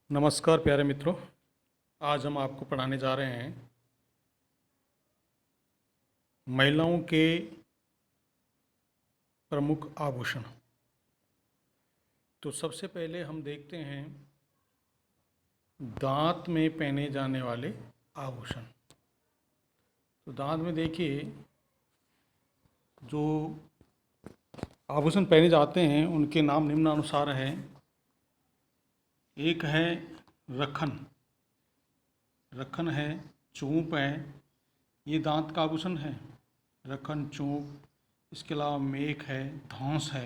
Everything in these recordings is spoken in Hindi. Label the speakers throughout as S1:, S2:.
S1: नमस्कार प्यारे मित्रों। आज हम आपको पढ़ाने जा रहे हैं महिलाओं के प्रमुख आभूषण। तो सबसे पहले हम देखते हैं दांत में पहने जाने वाले आभूषण। तो दांत में देखिए जो आभूषण पहने जाते हैं उनके नाम निम्नानुसार हैं। एक है रखन, रखन है, चूंप है, ये दांत का आभूषण है। रखन, चूंप, इसके अलावा मेख है, धौंस है,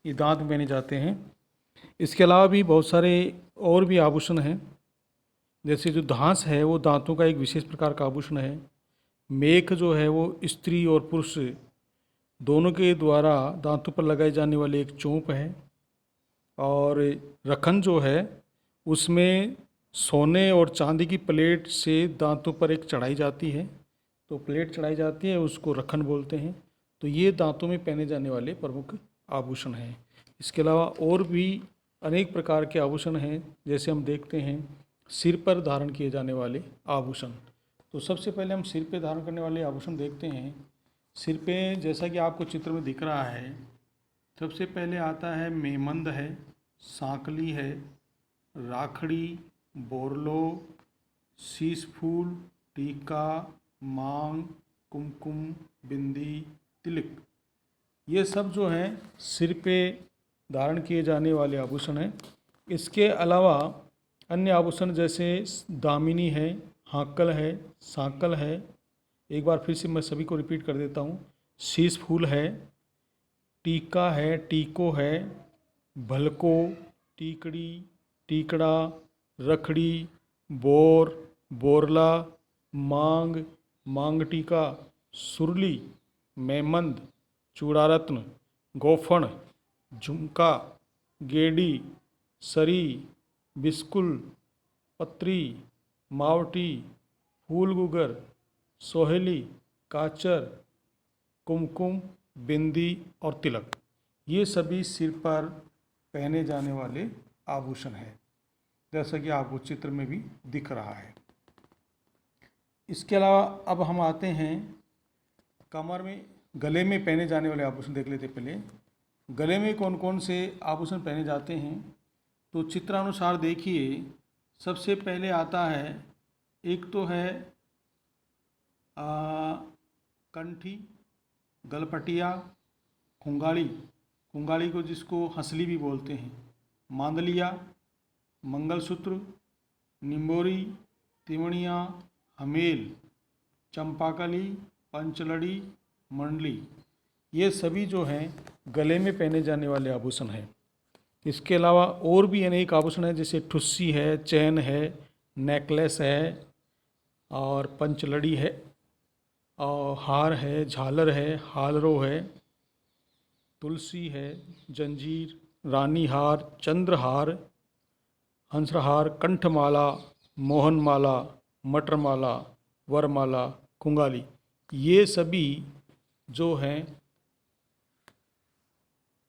S1: ये दांत में पहने जाते हैं। इसके अलावा भी बहुत सारे और भी आभूषण हैं। जैसे जो धांस है वो दांतों का एक विशेष प्रकार का आभूषण है। मेख जो है वो स्त्री और पुरुष दोनों के द्वारा दांतों पर लगाए जाने वाले एक चोंप है। और रखन जो है उसमें सोने और चांदी की प्लेट से दांतों पर एक चढ़ाई जाती है, तो प्लेट चढ़ाई जाती है, उसको रखन बोलते हैं। तो ये दांतों में पहने जाने वाले प्रमुख आभूषण हैं। इसके अलावा और भी अनेक प्रकार के आभूषण हैं। जैसे हम देखते हैं सिर पर धारण किए जाने वाले आभूषण। तो सबसे पहले हम सिर पे धारण करने वाले आभूषण देखते हैं। सिर पे जैसा कि आपको चित्र में दिख रहा है, सबसे पहले आता है मेमंद है, सांकली है, राखड़ी, बोरलो, शीश फूल, टीका, मांग, कुमकुम, बिंदी, तिलक, ये सब जो हैं सिर पे धारण किए जाने वाले आभूषण हैं। इसके अलावा अन्य आभूषण जैसे दामिनी है, हाकल है, सांकल है, एक बार फिर से मैं सभी को रिपीट कर देता हूँ। शीश फूल है, टीका है, टीको है, भलको, टीकड़ी, टीकड़ा, रखड़ी, बोर, बोरला, मांग, मांग टीका, सुरली, मेमंद, चूड़ारत्न, गोफण, झुमका, गेडी, सरी, बिस्कुल, पत्री, मावटी, फूलगुगर, सोहेली, काचर, कुमकुम, बिंदी और तिलक, ये सभी सिर पर पहने जाने वाले आभूषण हैं, जैसा कि आपको चित्र में भी दिख रहा है। इसके अलावा अब हम आते हैं कमर में, गले में पहने जाने वाले आभूषण देख लेते पहले। गले में कौन कौन से आभूषण पहने जाते हैं, तो चित्रानुसार देखिए। सबसे पहले आता है, एक तो है कंठी, गलपटिया, खुंगाड़ी, खुंगाड़ी को जिसको हंसली भी बोलते हैं, मांदलिया, मंगलसूत्र, निम्बोरी, तिमणिया, हमेल, चंपाकली, पंचलड़ी, मंडली, ये सभी जो हैं गले में पहने जाने वाले आभूषण हैं। इसके अलावा और भी अनेक आभूषण हैं, जैसे ठुस्सी है, चैन है, नेकलेस है और पंचलड़ी है, और हार है, झालर है, हालरो है, तुलसी है, जंजीर, रानी हार, चंद्रहार, हंसहार, कंठमाला, मोहनमाला, मटरमाला, वरमाला, कुंगाली, ये सभी जो हैं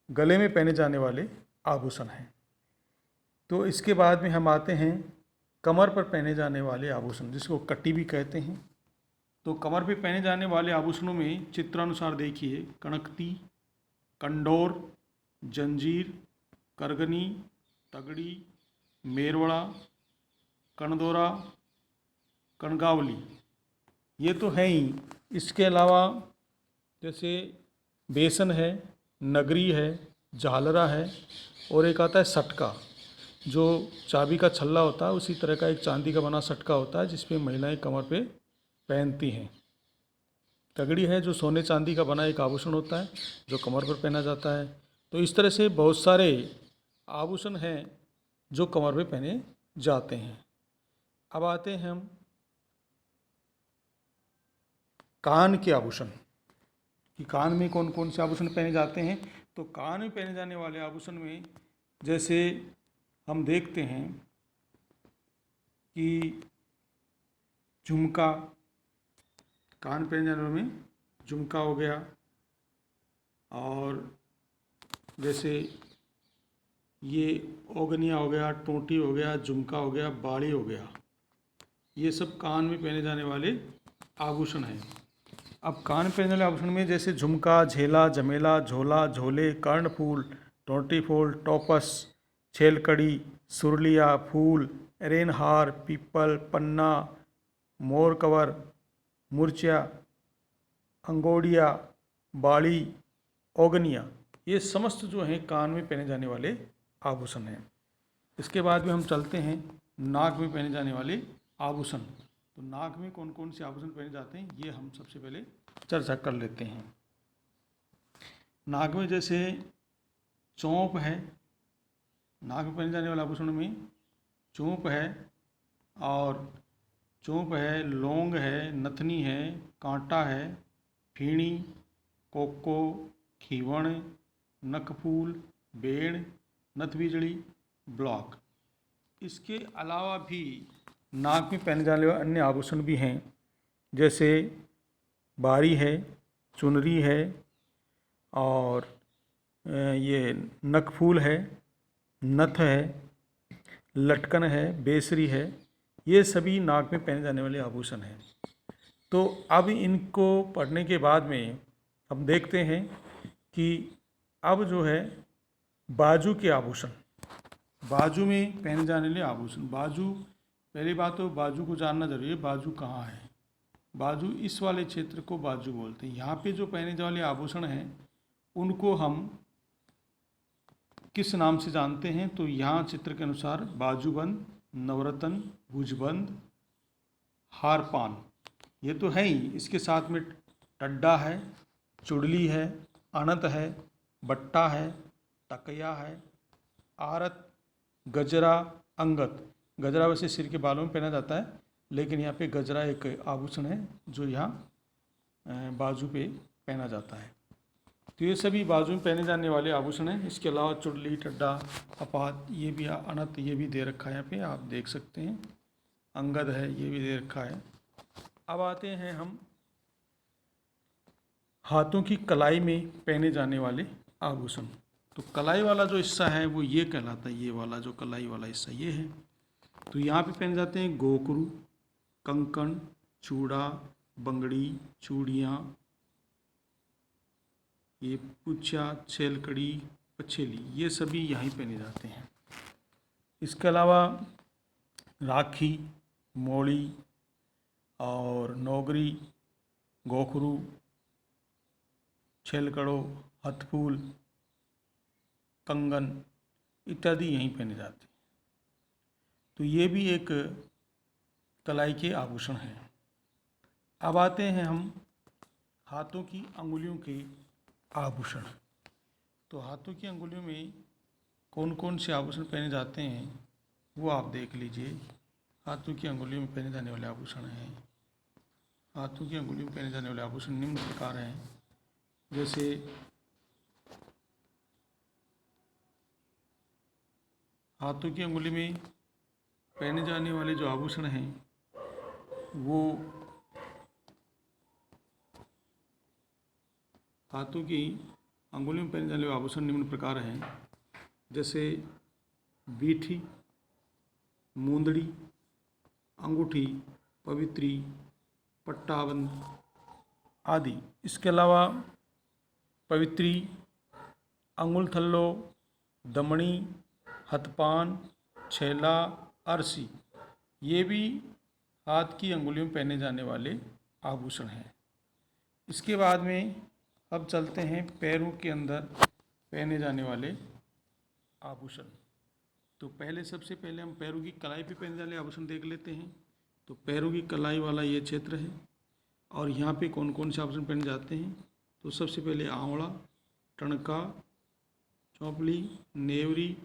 S1: गले में पहने जाने वाले आभूषण हैं। तो इसके बाद में हम आते हैं कमर पर पहने जाने वाले आभूषण, जिसको कट्टी भी कहते हैं। तो कमर पे पहने जाने वाले आभूषणों में चित्रानुसार देखिए, कणकती, कंडोर, जंजीर, करगनी, तगड़ी, मेरवड़ा, कणदोरा, कणगावली, ये तो हैं ही। इसके अलावा जैसे बेसन है, नगरी है, झालरा है, और एक आता है सटका, जो चाबी का छल्ला होता है, उसी तरह का एक चांदी का बना सटका होता है, जिसपे महिलाएं कमर पे पहनती हैं। तगड़ी है, जो सोने चांदी का बना एक आभूषण होता है, जो कमर पर पहना जाता है। तो इस तरह से बहुत सारे आभूषण हैं जो कमर पे पहने जाते हैं। अब आते हैं हम कान के आभूषण, कि कान में कौन कौन से आभूषण पहने जाते हैं। तो कान में पहने जाने वाले आभूषण में जैसे हम देखते हैं कि झुमका, कान पहने जाने वाले में झुमका हो गया, और जैसे ये ओगनिया हो गया, टोटी हो गया, झुमका हो गया, बाड़ी हो गया, ये सब कान में पहने जाने वाले आभूषण हैं। अब कान में पहनने वाले आभूषण में जैसे झुमका, झेला, झमेला, झोला, झोले, कर्णफूल, टोंटी फूल, टोपस, छेलकड़ी, सुरलिया, फूल, रेनहार, पीपल, पन्ना, मोर कवर, मुरचिया, अंगोड़िया, बाड़ी, ओगनिया, ये समस्त जो हैं कान में पहने जाने वाले आभूषण हैं। इसके बाद में हम चलते हैं नाक में पहने जाने वाले आभूषण। तो नाक में कौन कौन से आभूषण पहने जाते हैं ये हम सबसे पहले चर्चा कर लेते हैं। नाक में जैसे चौंप है, नाक में पहने जाने वाले आभूषण में चौंप है, और चौंप है, लौंग है, नथनी है, कांटा है, फीणी, कोको, खीवण, नखफूल, बेड़, नथबीजड़ी, ब्लॉक। इसके अलावा भी नाक में पहने जाने वाले अन्य आभूषण भी हैं, जैसे बारी है, चुनरी है, और ये नखफूल है, नथ है, लटकन है, बेसरी है, ये सभी नाक में पहने जाने वाले आभूषण हैं। तो अब इनको पढ़ने के बाद में हम देखते हैं कि अब जो है बाजू के आभूषण, बाजू में पहने जाने वाले आभूषण। बाजू, पहली बात तो बाजू को जानना जरूरी है, बाजू कहाँ है। बाजू, इस वाले क्षेत्र को बाजू बोलते हैं। यहाँ पे जो पहने जाने वाले आभूषण हैं उनको हम किस नाम से जानते हैं, तो यहाँ चित्र के अनुसार बाजूबंद, नवरत्न, भुजबंद, हारपान, ये तो है ही। इसके साथ में टड्डा है, चुड़ली है, अनत है, बट्टा है, तकिया है, आरत, गजरा, अंगत। गजरा वैसे सिर के बालों में पहना जाता है, लेकिन यहाँ पे गजरा एक आभूषण है जो यहाँ बाजू पे पहना जाता है। तो ये सभी बाजू में पहने जाने वाले आभूषण हैं। इसके अलावा चुड़ली, टड्डा, अपात, ये भी अनत, ये भी दे रखा है यहाँ पे, आप देख सकते हैं। अंगद है, ये भी दे रखा है। अब आते हैं हम हाथों की कलाई में पहने जाने वाले आभूषण। तो कलाई वाला जो हिस्सा है वो ये कहलाता है, ये वाला जो कलाई वाला हिस्सा ये है। तो यहाँ पे पहने जाते हैं गोकरू, कंकण, चूड़ा, बंगड़ी, चूड़ियाँ, ये पुच्छा, छेलकड़ी, पछेली, ये सभी यहाँ पहने जाते हैं। इसके अलावा राखी, मोड़ी और नौगरी, गोखरू, छेलकड़ो, हथफूल, कंगन इत्यादि यहीं पहने जाते हैं। तो ये भी एक कलाई के आभूषण हैं। अब आते हैं हम हाथों की अंगुलियों के आभूषण। तो हाथों की अंगुलियों में कौन कौन से आभूषण पहने जाते हैं वो आप देख लीजिए। हाथों की अंगुलियों में पहने जाने वाले आभूषण हैं, हाथों की अंगुलियों में पहने जाने वाले आभूषण निम्न प्रकार हैं, जैसे हाथों की अंगुली में पहने जाने वाले जो आभूषण हैं वो हाथों की अंगुली में पहने जाने वाले आभूषण निम्न प्रकार हैं, जैसे बीठी, मूंदड़ी, अंगूठी, पवित्री, पट्टाबंद आदि। इसके अलावा पवित्री, अंगुल थल्लो, दमड़ी, हथपान, छेला, अरसी, ये भी हाथ की अंगुलियों में पहने जाने वाले आभूषण हैं। इसके बाद में अब चलते हैं पैरों के अंदर पहने जाने वाले आभूषण। तो पहले सबसे पहले हम पैरों की कलाई पे पहने जाने वाले आभूषण देख लेते हैं। तो पैरों की कलाई वाला ये क्षेत्र है, और यहाँ पे कौन कौन से आभूषण पहने जाते हैं। तो सबसे पहले आंवला, टणका, चौपली, नेवरी,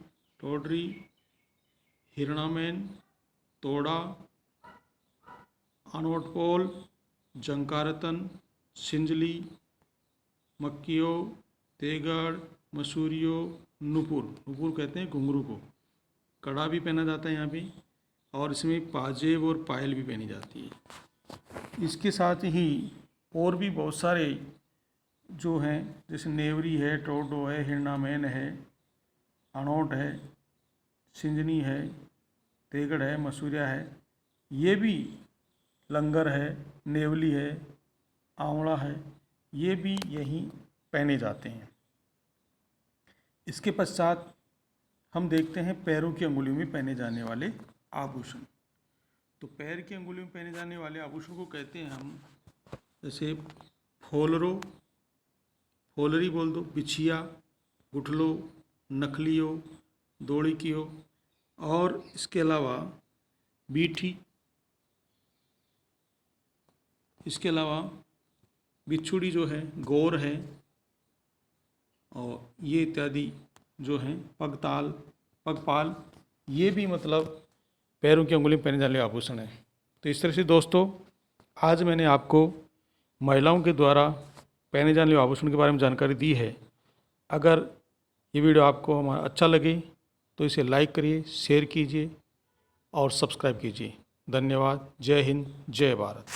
S1: टोडरी, हिरणामैन, तोड़ा, अनोटपोल, जंकारतन, सिंजली, मक्कियो, तेगड़, मसूरियो, नुपुर, नुपुर कहते हैं घुंघरू को। कड़ा भी पहना जाता है यहाँ पे, और इसमें पाजेब और पायल भी पहनी जाती है। इसके साथ ही और भी बहुत सारे जो हैं, जैसे नेवरी है, टोडो है, हिरणामैन है, अनोट है, सिंजनी है, तेगड़ है, मसूरिया है, ये भी लंगर है, नेवली है, आंवला है, ये भी यहीं पहने जाते हैं। इसके पश्चात हम देखते हैं पैरों की अंगुलियों में पहने जाने वाले आभूषण। तो पैर की अंगुलियों में पहने जाने वाले आभूषण को कहते हैं हम, जैसे फोलरो, फोलरी बोल दो, बिछिया, गुठलो, नखलियो, दौड़ी की हो, और इसके अलावा बीठी, इसके अलावा बिच्छुड़ी जो है, गौर है, और ये इत्यादि जो हैं, पगताल, पगपाल, ये भी मतलब पैरों की अंगुली में पहने जाने वाले आभूषण है। तो इस तरह से दोस्तों आज मैंने आपको महिलाओं के द्वारा पहने जाने वाले आभूषण के बारे में जानकारी दी है। अगर ये वीडियो आपको हमारा अच्छा लगे तो इसे लाइक करिए, शेयर कीजिए और सब्सक्राइब कीजिए। धन्यवाद। जय हिंद, जय भारत।